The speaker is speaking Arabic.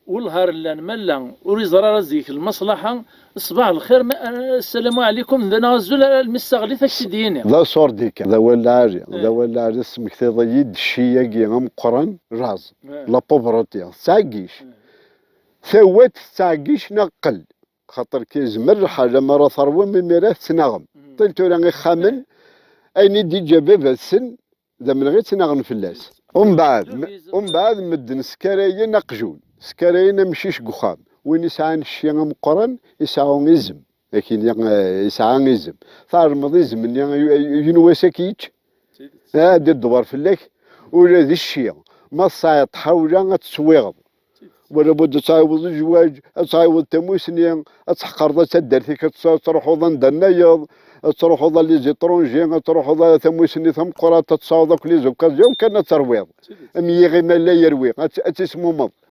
والهار اللي ملا وريزرا رزيك المصلحة صباح الخير السلام عليكم ذا نازل المستغلي تشديني ذا صور ديك ذا ولا عاري ذا ولا عاري اسمك تضيد الشياقي مقرن راز لا بوفرتي ساقيش ثوات ساقيش نقل خاطر كيزمر حاجة مرة ثروة من ميراث تنغم طلتو راني خامن أيني دي جابابا السن ذا من غير تنغن في اللاس ومن بعد مدن سكرايا نقجون سكرايا مشيش قخام وين يسعان الشيء مقرن يسعون إزم لكن يسعان إزم ثار مضيزم من ينواساكيتش دير الدوار في الليك ولا ذي الشيء ما صاير تحاول تسويغ ولا بد تعاود الزواج تعاود تموسني تحقر ذا تدار فيك تروحوا ذا ندنايض تروحوا ذا لي زيترونجي تروحوا ذا ثموسني ثم قرا تتصاوض كل زوكازيون كان ترويض مي غير ما لا يروي تسمو مض